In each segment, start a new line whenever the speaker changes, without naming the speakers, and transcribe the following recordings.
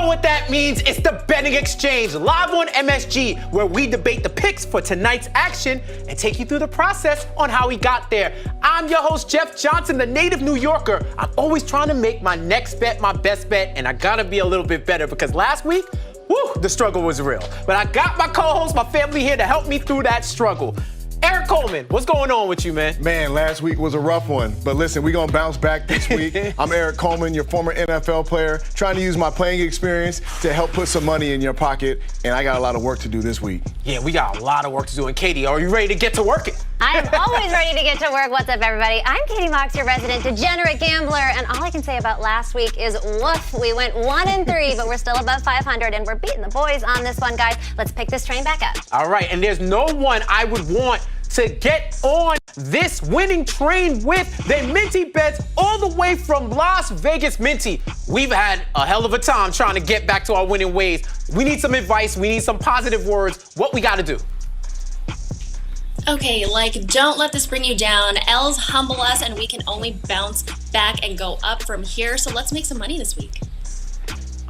what that means. It's the Betting Exchange, live on MSG, where we debate the picks for tonight's action and take you through the process on how we got there. I'm your host, Jeff Johnson, the native New Yorker. I'm always trying to make my next bet my best bet, and I gotta be a little bit better because last week, the struggle was real. But I got my co-host, my family here to help me through that struggle. Erik Coleman, what's going on with you, man?
Man, last week was a rough one. But listen, we're going to bounce back this week. I'm Erik Coleman, your former NFL player, trying to use my playing experience to help put some money in your pocket. And I got a lot of work to do this week.
Yeah, we got a lot of work to do. And Katie, are you ready to get to work?
I'm always ready to get to work. What's up, everybody? I'm Katie Mox, your resident degenerate gambler. And all I can say about last week is woof. We went 1-3, but we're still above 500. And we're beating the boys on this one, guys. Let's pick this train back up.
All right, and there's no one I would want to get on this winning train with than Minty Bets all the way from Las Vegas. Minty, we've had a hell of a time trying to get back to our winning ways. We need some advice. We need some positive words. What we got to do?
Okay, don't let this bring you down. L's humble us, and we can only bounce back and go up from here. So let's make some money this week.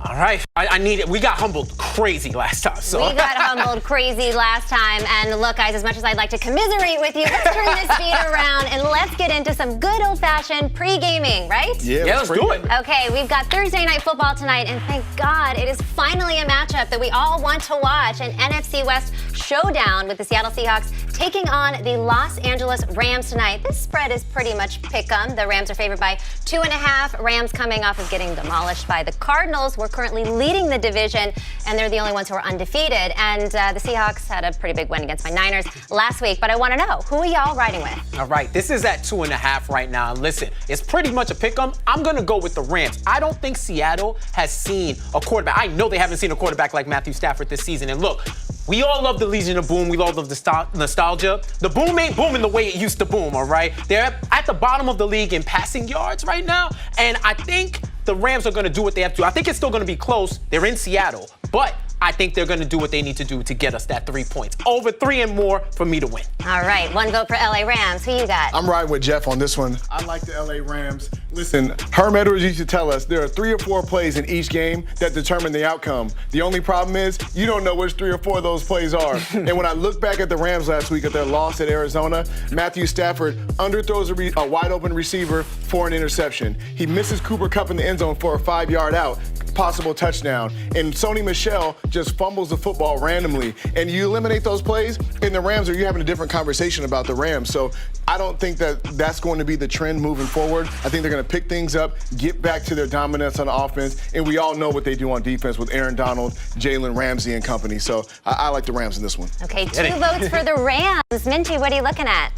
All right, I need it. We got humbled crazy last time. So.
We got humbled crazy last time. And look, guys, as much as I'd like to commiserate with you, let's turn this beat around and let's get into some good old-fashioned pre-gaming, right?
Yeah, let's do it.
Okay, we've got Thursday Night Football tonight, and thank God it is finally a matchup that we all want to watch, an NFC West showdown with the Seattle Seahawks taking on the Los Angeles Rams tonight. This spread is pretty much pick-em. The Rams are favored by 2.5. Rams coming off of getting demolished by the Cardinals. We're currently leading the division, and they're the only ones who are undefeated. And the Seahawks had a pretty big win against my Niners last week. But I want to know, who are y'all riding with?
All right, this is at 2.5 right now. And listen, it's pretty much a pick-em. I'm going to go with the Rams. I don't think Seattle has seen a quarterback. I know they haven't seen a quarterback like Matthew Stafford this season. And look, we all love the Legion of Boom. We all love the nostalgia. The boom ain't booming the way it used to boom, all right? They're at the bottom of the league in passing yards right now. And I think the Rams are going to do what they have to. I think it's still going to be close. They're in Seattle. But I think they're going to do what they need to do to get us that 3 points. Over 3 and more for me to win.
All right, one vote for LA Rams. Who you got?
I'm riding with Jeff on this one. I like the LA Rams. Listen, Herm Edwards used to tell us there are 3 or 4 plays in each game that determine the outcome. The only problem is you don't know which 3 or 4 of those plays are. And when I look back at the Rams last week at their loss at Arizona, Matthew Stafford underthrows a wide open receiver for an interception. He misses Cooper Kupp in the end zone for a 5-yard out. Possible touchdown. And Sony Michel just fumbles the football randomly. And you eliminate those plays, and the Rams, are you having a different conversation about the Rams. So I don't think that that's going to be the trend moving forward. I think they're going to pick things up, get back to their dominance on offense, and we all know what they do on defense with Aaron Donald, Jalen Ramsey, and company. So I like the Rams in this one.
Okay, 2 votes for the Rams. Minty, what are you looking at?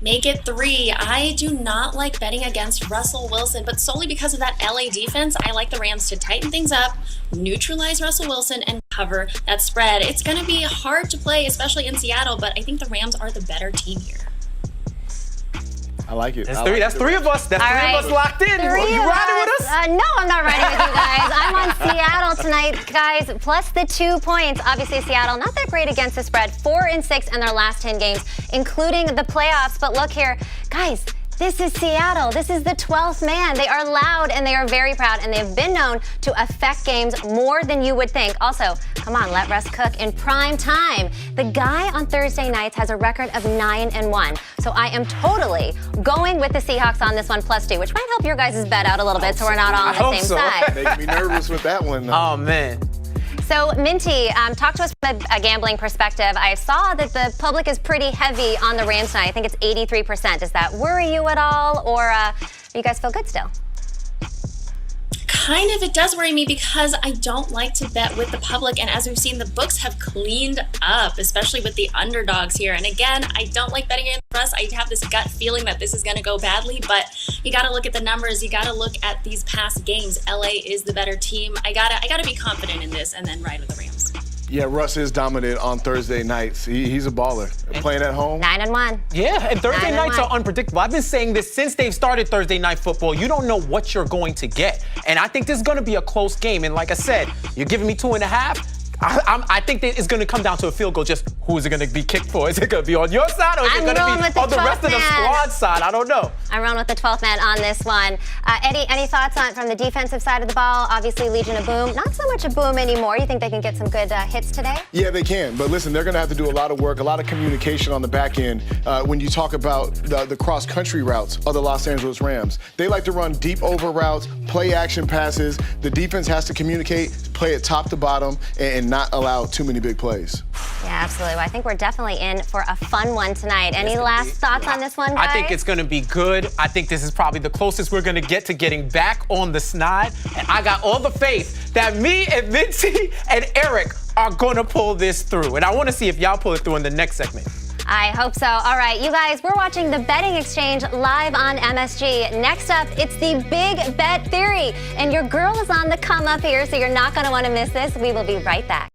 Make it 3. I do not like betting against Russell Wilson, but solely because of that LA defense. I like the Rams to tighten things up, neutralize Russell Wilson, and cover that spread. It's going to be hard to play, especially in Seattle, but I think the Rams are the better team here.
I like it.
That's 3. That's 3 of us. That's 3 of us locked in. You riding with us?
No, I'm not riding with you guys. I'm on Seattle tonight, guys, plus the 2 points. Obviously, Seattle, not that great against the spread. 4-6 in their last 10 games, including the playoffs. But look here, guys. This is Seattle. This is the 12th man. They are loud and they are very proud, and they've been known to affect games more than you would think. Also, come on, let Russ cook in prime time. The guy on Thursday nights has a record of 9-1. So I am totally going with the Seahawks on this one, +2, which might help your guys' bet out a little bit so we're not all on the same side.
Make me nervous with that one, though.
Oh, man.
So, Minty, talk to us from a gambling perspective. I saw that the public is pretty heavy on the Rams tonight. I think it's 83%. Does that worry you at all, or you guys feel good still?
Kind of, it does worry me because I don't like to bet with the public, and as we've seen, the books have cleaned up, especially with the underdogs here. And again, I don't like betting against Russ. I have this gut feeling that this is going to go badly, but you got to look at the numbers. You got to look at these past games. LA is the better team. I gotta be confident in this and then ride with the Rams.
Yeah, Russ is dominant on Thursday nights. He's a baller. Playing at home.
9-1.
Yeah, and Thursday nights are unpredictable. I've been saying this since they've started Thursday Night Football. You don't know what you're going to get. And I think this is going to be a close game. And like I said, you're giving me 2.5. I think that it's going to come down to a field goal. Just who is it going to be kicked for? Is it going to be on your side or is it going to be on the rest of the squad side? I don't know.
I'm rolling with the 12th man on this one. Eddie, any thoughts on from the defensive side of the ball? Obviously, Legion of Boom. Not so much a boom anymore. You think they can get some good hits today?
Yeah, they can. But listen, they're going to have to do a lot of work, a lot of communication on the back end when you talk about the cross-country routes of the Los Angeles Rams. They like to run deep over routes, play action passes. The defense has to communicate, play it top to bottom, and not allow too many big plays.
Yeah, absolutely. Well, I think we're definitely in for a fun one tonight. Any last thoughts on this one, guys?
I think it's going to be good. I think this is probably the closest we're going to get to getting back on the snide. And I got all the faith that me and Minty and Erik are going to pull this through. And I want to see if y'all pull it through in the next segment.
I hope so. All right, you guys, we're watching the Betting Exchange live on MSG. Next up, it's the Big Bet Theory. And your girl is on the come up here, so you're not going to want to miss this. We will be right back.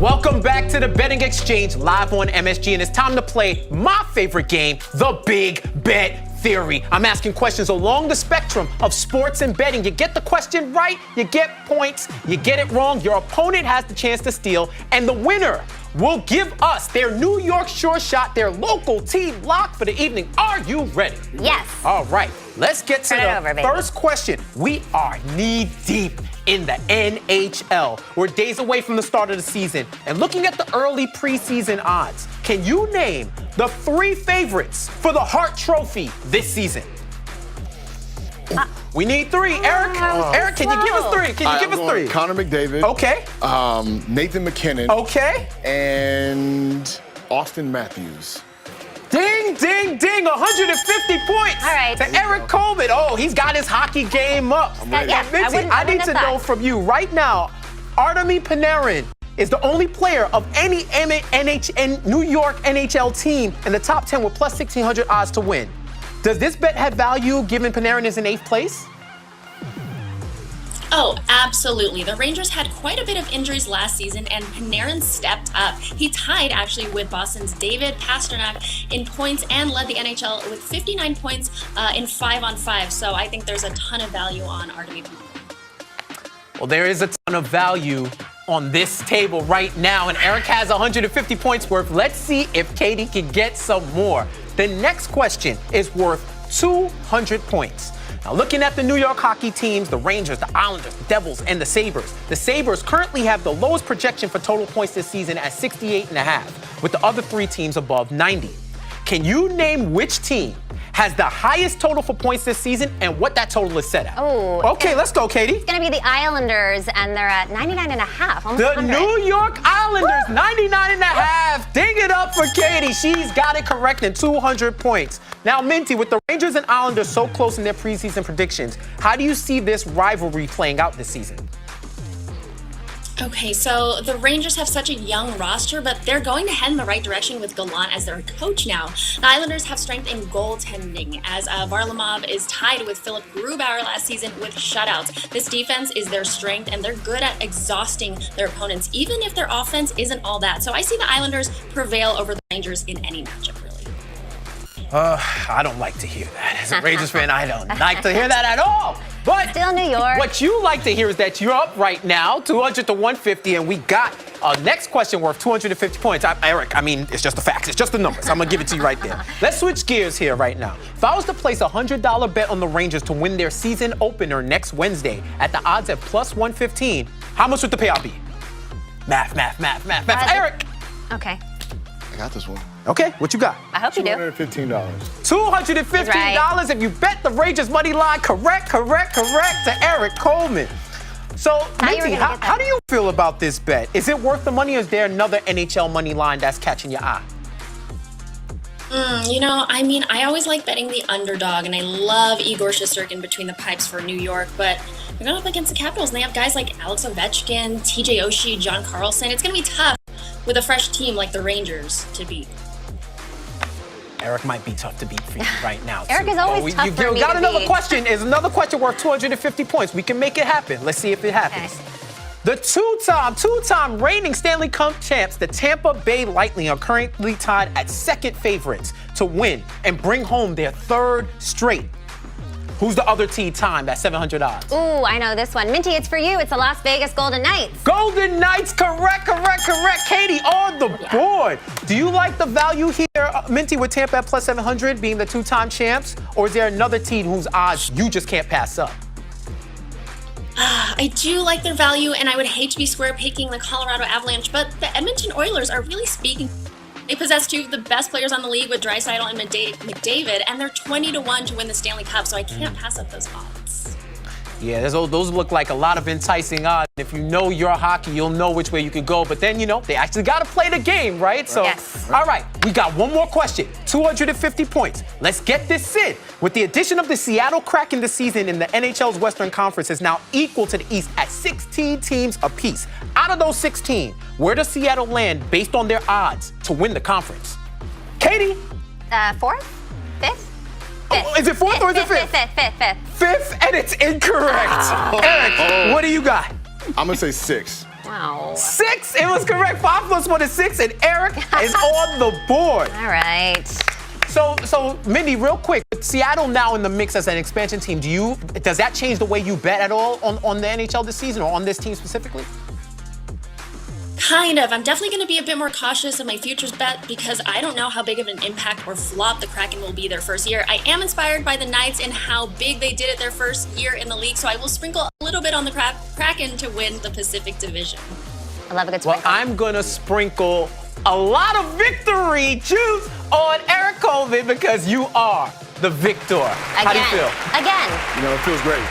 Welcome back to the Betting Exchange live on MSG, and it's time to play my favorite game, the Big Bet Theory. I'm asking questions along the spectrum of sports and betting. You get the question right, you get points. You get it wrong, your opponent has the chance to steal, and the winner will give us their New York sure shot, their local team lock for the evening. Are you ready?
Yes.
All right, let's get to the first question. We are knee-deep in the NHL. We're days away from the start of the season. And looking at the early preseason odds, can you name the 3 favorites for the Hart Trophy this season? We need 3. Erik, can you give us 3? Can you give us 3?
Connor McDavid.
Okay.
Nathan McKinnon.
Okay.
And Austin Matthews.
Ding, ding, ding, 150 points
All right.
to Erik Coleman. Oh, he's got his hockey game up.
Yeah,
Minty, I need to know from you right now, Artemi Panarin is the only player of any New York NHL team in the top 10 with plus 1,600 odds to win. Does this bet have value given Panarin is in 8th place?
Oh, absolutely. The Rangers had quite a bit of injuries last season, and Panarin stepped up. He tied, actually, with Boston's David Pastrnak in points and led the NHL with 59 points in 5-on-5. So I think there's a ton of value on Artemi Panarin.
Well, there is a ton of value on this table right now, and Erik has 150 points worth. Let's see if Katie can get some more. The next question is worth 200 points. Now, looking at the New York hockey teams, the Rangers, the Islanders, the Devils, and the Sabres. The Sabres currently have the lowest projection for total points this season at 68.5, with the other 3 teams above 90. Can you name which team has the highest total for points this season and what that total is set at?
Oh.
Okay, let's go, Katie.
It's going to be the Islanders, and they're at 99.5. Almost
The
100.
New York Islanders, 99.5. Ding it up for Katie. She's got it correct in 200 points. Now, Minty, with the Rangers and Islanders so close in their preseason predictions, how do you see this rivalry playing out this season?
Okay, so the Rangers have such a young roster, but they're going to head in the right direction with Gallant as their coach now. The Islanders have strength in goaltending, as Varlamov is tied with Philip Grubauer last season with shutouts. This defense is their strength, and they're good at exhausting their opponents, even if their offense isn't all that. So I see the Islanders prevail over the Rangers in any matchup, really.
I don't like to hear that. As a Rangers fan, I don't like to hear that at all. But
Still New York.
What you like to hear is that you're up right now, 200 to 150, and we got a next question worth 250 points. Erik, I mean, it's just the facts. It's just the numbers. I'm going to give it to you right there. Let's switch gears here right now. If I was to place a $100 bet on the Rangers to win their season opener next Wednesday at the odds at plus 115, how much would the payout be? Math. Erik.
Okay.
I got this one.
Okay, what you got?
I hope you do.
$215.
$215
right.
if you bet the Rangers money line correct to Erik Coleman. So, Minty, how do you feel about this bet? Is it worth the money, or is there another NHL money line that's catching your eye?
I always like betting the underdog, and I love Igor Shesterkin between the pipes for New York, but they're going up against the Capitals, and they have guys like Alex Ovechkin, TJ Oshie, John Carlson. It's going to be tough with a fresh team like the Rangers to beat.
Erik might be tough to beat for you right now.
Erik is always tough for me
got
to
another
beat.
question. Is another question worth 250 points? We can make it happen. Let's see if it happens.
Okay.
The two-time reigning Stanley Cup champs, the Tampa Bay Lightning, are currently tied at second favorites to win and bring home their 3rd straight. Who's the other team timed at 700 odds?
Ooh, I know this one. Minty, it's for you. It's the Las Vegas Golden Knights.
Golden Knights, correct. Katie on the board. Do you like the value here, Minty, with Tampa at plus 700 being the two-time champs? Or is there another team whose odds you just can't pass up?
I do like their value, and I would hate to be square picking the Colorado Avalanche, but the Edmonton Oilers are really speaking. They possess two of the best players on the league with Draisaitl and McDavid, and they're 20-1 to win the Stanley Cup, so I can't pass up those odds.
Yeah, those look like a lot of enticing odds. If you know your hockey, you'll know which way you can go. But then, they actually got to play the game, right? So,
yes.
All right, we got one more question. 250 points. Let's get this in. With the addition of the Seattle Kraken this season in the NHL's Western Conference is now equal to the East at 16 teams apiece. Out of those 16, where does Seattle land based on their odds to win the conference? Katie?
Fourth? Fifth?
Oh, is it fourth or is it fifth?
Fifth.
Fifth, and it's incorrect. Eric, what do you got?
I'm going to say 6.
Wow.
6, it was correct. 5 plus 1 is 6, and Eric is on the board.
All right.
So, Mindy, real quick, with Seattle now in the mix as an expansion team, does that change the way you bet at all on the NHL this season or on this team specifically?
Kind of. I'm definitely going to be a bit more cautious of my futures bet because I don't know how big of an impact or flop the Kraken will be their first year. I am inspired by the Knights and how big they did it their first year in the league, so I will sprinkle a little bit on the Kraken to win the Pacific Division.
I love a good
Well,
sprinkle.
I'm going to sprinkle a lot of victory juice on Erik Coleman because you are the victor. How do you feel?
Again.
It feels great.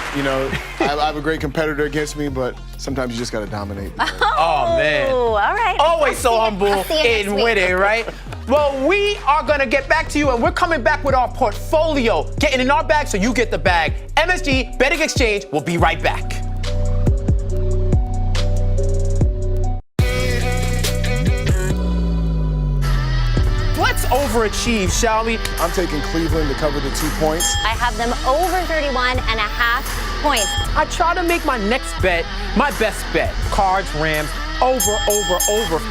I have a great competitor against me, but sometimes you just got to dominate.
Oh, man.
All right.
Always so humble
I'll see you next
in
week.
winning, right? Well, we are going to get back to you, and we're coming back with our portfolio, getting in our bag so you get the bag. MSG Betting Exchange will be right back. Let's overachieve, shall we?
I'm taking Cleveland to cover the 2 points.
I have them over 31.5 points.
I try to make my next bet my best bet. Cards, Rams, over.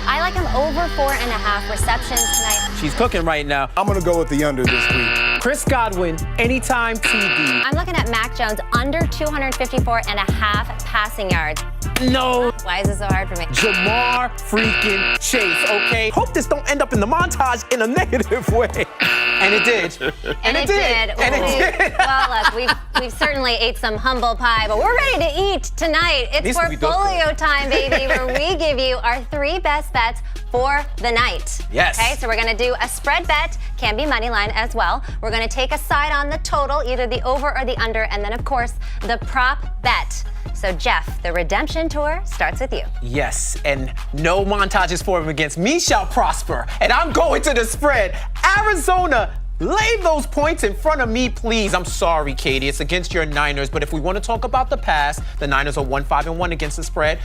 I like them over 4.5 receptions tonight.
She's cooking right now.
I'm going to go with the under this week.
Chris Godwin, anytime TD.
I'm looking at Mac Jones under 254.5 passing yards.
No.
Why is this so hard for me?
Jamar freaking Chase, okay? Hope this don't end up in the montage in a negative way. And it did.
And it did. Well, look, we've certainly ate some humble pie, but we're ready to eat tonight. It's
These will be
portfolio time, baby, where we give you our 3 best bets for the night.
Yes.
Okay, so we're going to do a spread bet, can be money line as well. We're going to take a side on the total, either the over or the under, and then, of course, the prop bet. So, Jeff, the redemption tour starts with you.
Yes, and no montages for him against me shall prosper. And I'm going to the spread. Arizona, lay those points in front of me, please. I'm sorry, Katie. It's against your Niners. But if we want to talk about the past, the Niners are 1-5-1 against the spread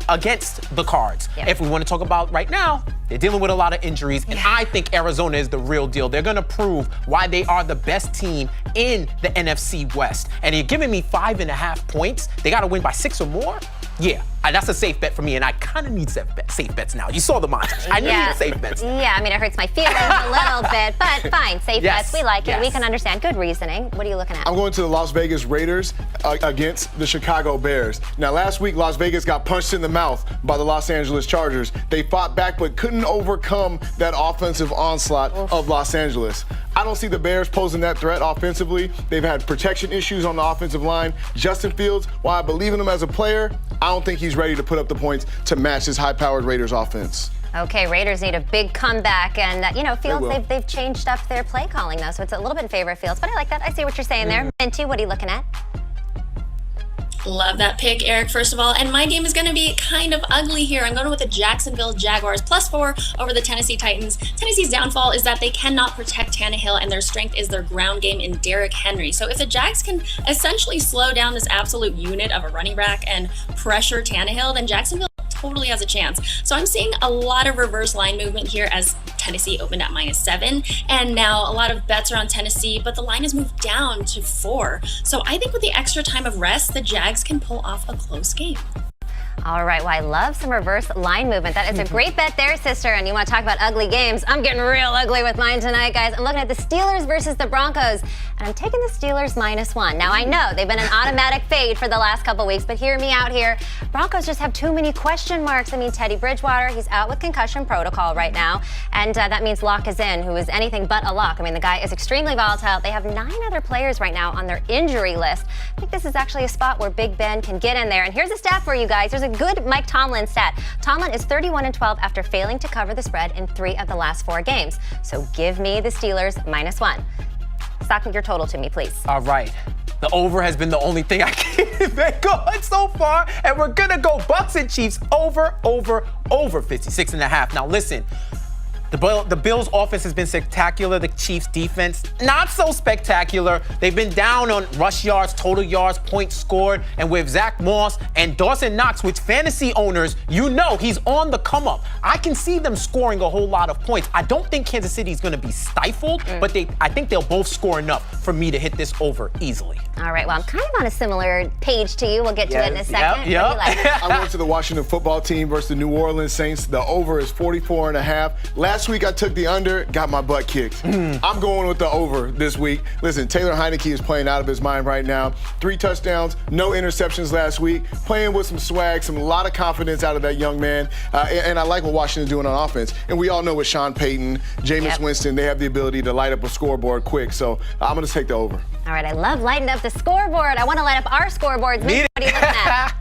against the Cards.
Yeah.
If we want to talk about right now, they're dealing with a lot of injuries. And I think Arizona is the real deal. They're going to prove why they are the best team in the NFC West. And you're giving me 5.5 points. They got to win by 6 or more. Yeah, that's a safe bet for me, and I kind of need safe bets now. You saw the montage. I need safe bets.
Yeah, I mean, it hurts my feelings a little bit, but fine. Safe bets, we like it.
Yes.
We can understand. Good reasoning. What are you looking at?
I'm going to the Las Vegas Raiders against the Chicago Bears. Now, last week, Las Vegas got punched in the mouth by the Los Angeles Chargers. They fought back but couldn't overcome that offensive onslaught of Los Angeles. I don't see the Bears posing that threat offensively. They've had protection issues on the offensive line. Justin Fields, while I believe in him as a player, I don't think he's ready to put up the points to match this high-powered Raiders offense.
Okay, Raiders need a big comeback, and Fields,
will.
they've changed up their play calling though, so it's a little bit in favor of Fields. But I like that. I see what you're saying there. Minty, what are you looking at?
Love that pick, Eric, first of all. And my game is going to be kind of ugly here. I'm going with the Jacksonville Jaguars +4 over the Tennessee Titans. Tennessee's downfall is that they cannot protect Tannehill, and their strength is their ground game in Derrick Henry. So if the Jags can essentially slow down this absolute unit of a running back and pressure Tannehill, then Jacksonville totally has a chance. So I'm seeing a lot of reverse line movement here as Tennessee opened at -7, and now a lot of bets are on Tennessee, but the line has moved down to 4. So I think with the extra time of rest, the Jags can pull off a close game.
All right, well, I love some reverse line movement. That is a great bet there, sister. And you want to talk about ugly games? I'm getting real ugly with mine tonight, guys. I'm looking at the Steelers versus the Broncos, and I'm taking the Steelers -1. Now, I know they've been an automatic fade for the last couple weeks, but hear me out here. Broncos just have too many question marks. I mean, Teddy Bridgewater, he's out with concussion protocol right now, and that means Lock is in, who is anything but a lock. I mean, the guy is extremely volatile. They have 9 other players right now on their injury list. I think this is actually a spot where Big Ben can get in there. And here's a stat for you guys. There's a good Mike Tomlin stat. Tomlin is 31-12 after failing to cover the spread in 3 of the last 4 games. So give me the Steelers -1. Stock your total to me, please.
All right. The over has been the only thing I can bet on so far, and we're gonna go Bucks and Chiefs over 56.5. Now listen, the Bills' offense has been spectacular. The Chiefs' defense, not so spectacular. They've been down on rush yards, total yards, points scored. And with Zach Moss and Dawson Knox, which fantasy owners, you know he's on the come up. I can see them scoring a whole lot of points. I don't think Kansas City is going to be stifled, but I think they'll both score enough for me to hit this over easily.
All right, well, I'm kind of on a similar page to you. We'll get to it in a second.
Yep.
What do you like?
I went to the Washington football team versus the New Orleans Saints. The over is 44.5. Last week I took the under, got my butt kicked. I'm going with the over this week. Listen, Taylor Heineke is playing out of his mind right now. 3 touchdowns, no interceptions last week. Playing with some swag, a lot of confidence out of that young man. And I like what Washington's doing on offense. And we all know with Sean Payton, Jameis Winston, they have the ability to light up a scoreboard quick. So I'm going to take the over.
All right, I love lighting up the scoreboard. I want to light up our scoreboards. Minty, what are you looking at?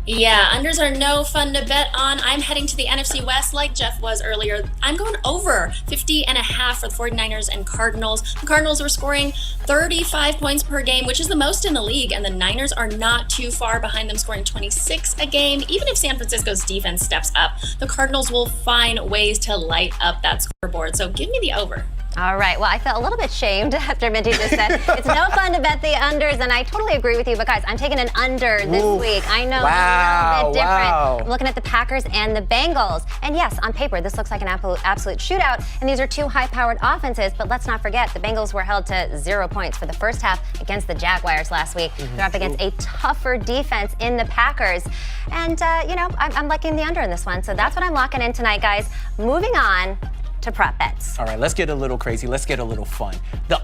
Yeah, unders are no fun to bet on. I'm heading to the NFC West like Jeff was earlier. I'm going over 50.5 for the 49ers and Cardinals. The Cardinals were scoring 35 points per game, which is the most in the league, and the Niners are not too far behind them, scoring 26 a game. Even if San Francisco's defense steps up, the Cardinals will find ways to light up that scoreboard. So give me the over.
All right, well, I felt a little bit shamed after Minty just said it's no fun to bet the unders, and I totally agree with you because I'm taking an under this week. I know, a little bit different. I'm looking at the Packers and the Bengals. And yes, on paper, this looks like an absolute shootout, and these are 2 high-powered offenses, but let's not forget, the Bengals were held to 0 points for the first half against the Jaguars last week. They're up against a tougher defense in the Packers. And, I'm liking the under in this one, so that's what I'm locking in tonight, guys. Moving on to prop bets.
All right, let's get a little crazy. Let's get a little fun. The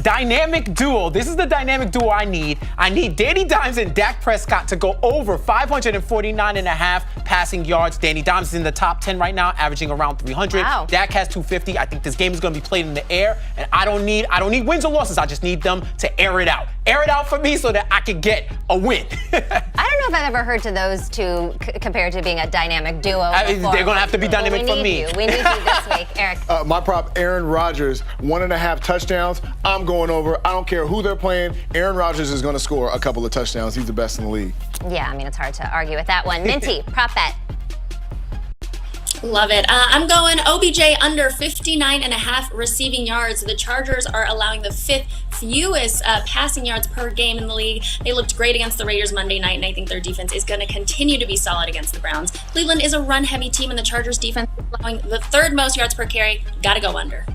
dynamic duo. This is the dynamic duo I need. I need Danny Dimes and Dak Prescott to go over 549.5 passing yards. Danny Dimes is in the top 10 right now, averaging around 300.
Wow.
Dak has 250. I think this game is going to be played in the air, and I don't need wins or losses. I just need them to air it out. Air it out for me so that I can get a win.
I don't know if I've ever heard to those two compared to being a dynamic duo.
They're going to have to be dynamic for me.
We need you this week, Eric.
My prop, Aaron Rodgers, 1.5 touchdowns. I'm going over. I don't care who they're playing. Aaron Rodgers is going to score a couple of touchdowns. He's the best in the league.
Yeah, I mean, it's hard to argue with that one. Minty, prop bet.
Love it. I'm going OBJ under 59.5 receiving yards. The Chargers are allowing the 5th fewest passing yards per game in the league. They looked great against the Raiders Monday night, and I think their defense is going to continue to be solid against the Browns. Cleveland is a run-heavy team, and the Chargers defense is allowing the 3rd most yards per carry. Got to go under.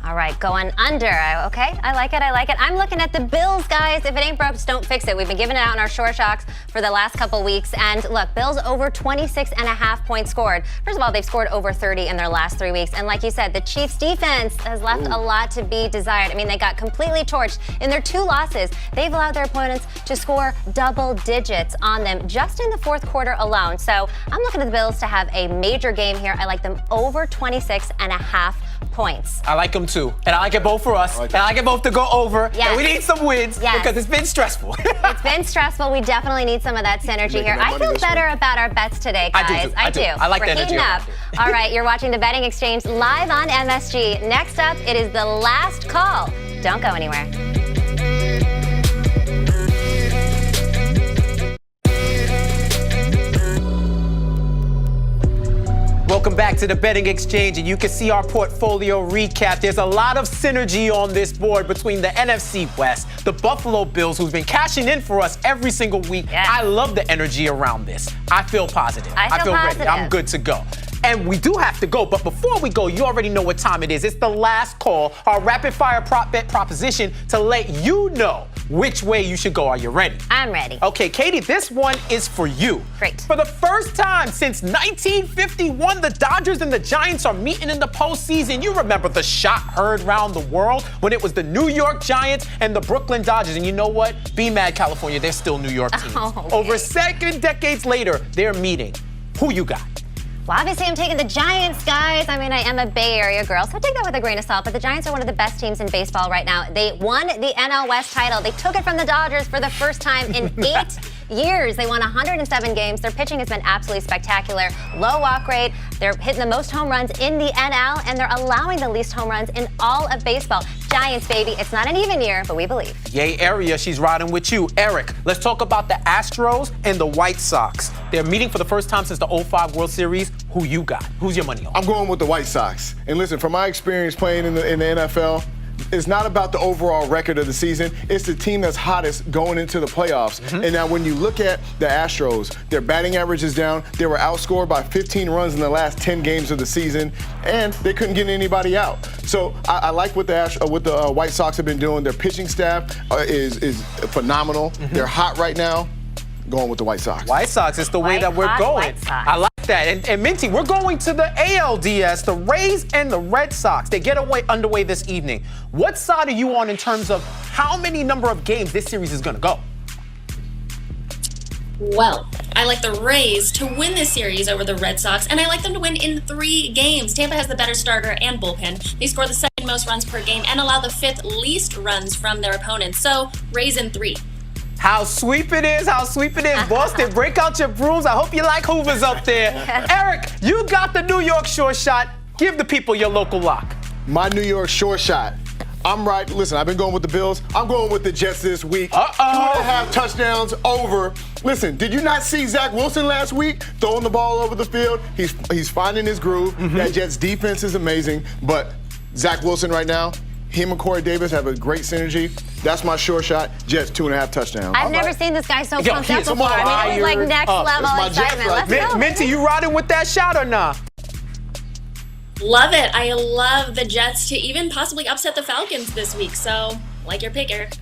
All right, going under. Okay, I like it. I'm looking at the Bills, guys. If it ain't broke, just don't fix it. We've been giving it out in our short shocks for the last couple weeks. And look, Bills over 26.5 points scored. First of all, they've scored over 30 in their last 3 weeks. And like you said, the Chiefs defense has left a lot to be desired. I mean, they got completely torched in their 2 losses. They've allowed their opponents to score double digits on them just in the 4th quarter alone. So I'm looking at the Bills to have a major game here. I like them over 26.5 points.
I like them too. And I like it both for us. And I like it both to go over.
Yes.
And we need some wins because it's been stressful.
It's been stressful. We definitely need some of that synergy here. I feel better about our bets today, guys.
I do. I like
We're
the energy.
heating up. All right, you're watching the Betting Exchange live on MSG. Next up, it is the last call. Don't go anywhere.
Welcome back to the Betting Exchange, and you can see our portfolio recap. There's a lot of synergy on this board between the NFC West, the Buffalo Bills, who's been cashing in for us every single week.
Yes.
I love the energy around this. I feel positive.
I feel
ready.
positive.
I'm good to go. And we do have to go, but before we go, you already know what time it is. It's the last call, our rapid fire prop bet proposition to let you know which way you should go. Are you ready?
I'm ready.
Okay, Katie, this one is for you.
Great.
For the first time since 1951, the Dodgers and the Giants are meeting in the postseason. You remember the shot heard around the world when it was the New York Giants and the Brooklyn Dodgers. And you know what? Be mad, California. They're still New York teams.
Oh, okay.
Over 7 decades later, they're meeting. Who you got?
Well, obviously, I'm taking the Giants, guys. I mean, I am a Bay Area girl, so take that with a grain of salt. But the Giants are one of the best teams in baseball right now. They won the NL West title. They took it from the Dodgers for the first time in 8 years. They won 107 games. Their pitching has been absolutely spectacular. Low walk rate. They're hitting the most home runs in the NL, and they're allowing the least home runs in all of baseball. Giants, baby. It's not an even year, but we believe.
Yay, area. She's riding with you. Eric, let's talk about the Astros and the White Sox. They're meeting for the first time since the 05 World Series. Who you got? Who's your money on?
I'm going with the White Sox. And listen, from my experience playing in the NFL, it's not about the overall record of the season. It's the team that's hottest going into the playoffs. And now when you look at the Astros, their batting average is down. They were outscored by 15 runs in the last 10 games of the season, and they couldn't get anybody out. So I like what the White Sox have been doing. Their pitching staff is phenomenal. They're hot right now. Going with the White Sox.
White Sox is the way that we're going.
White Sox.
I like that. And Minty, we're going to the ALDS, the Rays and the Red Sox. They get underway this evening. What side are you on in terms of how many number of games this series is going to go?
Well, I like the Rays to win this series over the Red Sox, and I like them to win in 3 games. Tampa has the better starter and bullpen. They score the 2nd most runs per game and allow the 5th least runs from their opponents. So, Rays in 3.
How sweep it is, how sweep it is. Boston, break out your brooms. I hope you like Hoovers up there. Eric, you got the New York short shot. Give the people your local lock.
My New York short shot. I'm right. Listen, I've been going with the Bills. I'm going with the Jets this week. 2.5 touchdowns over. Listen, did you not see Zach Wilson last week throwing the ball over the field? He's finding his groove. That Jets defense is amazing. But Zach Wilson right now, him and Corey Davis have a great synergy. That's my short shot. Jets 2.5 touchdowns.
I've never seen this guy so pumped up before. I mean, it was like next level excitement. Let's go.
Minty, you riding with that shot or not?
Love it. I love the Jets to even possibly upset the Falcons this week. So, like your pick, Eric.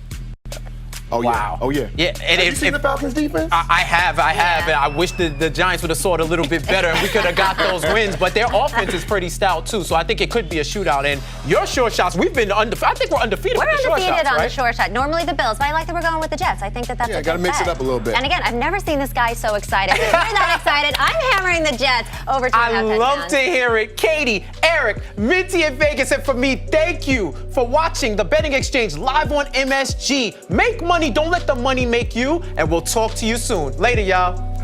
Oh,
wow.
Yeah. Oh, yeah.
Yeah.
Have you seen the Falcons defense?
I have. And I wish the Giants would have scored a little bit better and we could have got those wins. But their offense is pretty stout, too. So I think it could be a shootout. And your short shots, we've been undefeated. I think we're undefeated with the short shots,
We're undefeated on
right?
the short shot. Normally the Bills, but I like that we're going with the Jets. I think that's a good
got to mix it up a little bit.
And again, I've never seen this guy so excited. If you're that excited, I'm hammering the Jets over 2.5 touchdowns.
I love to hear it. Katie, Eric, Minty in Vegas, and for me, thank you for watching the Betting Exchange live on MSG. Make money, don't let the money make you, and we'll talk to you soon. Later, y'all.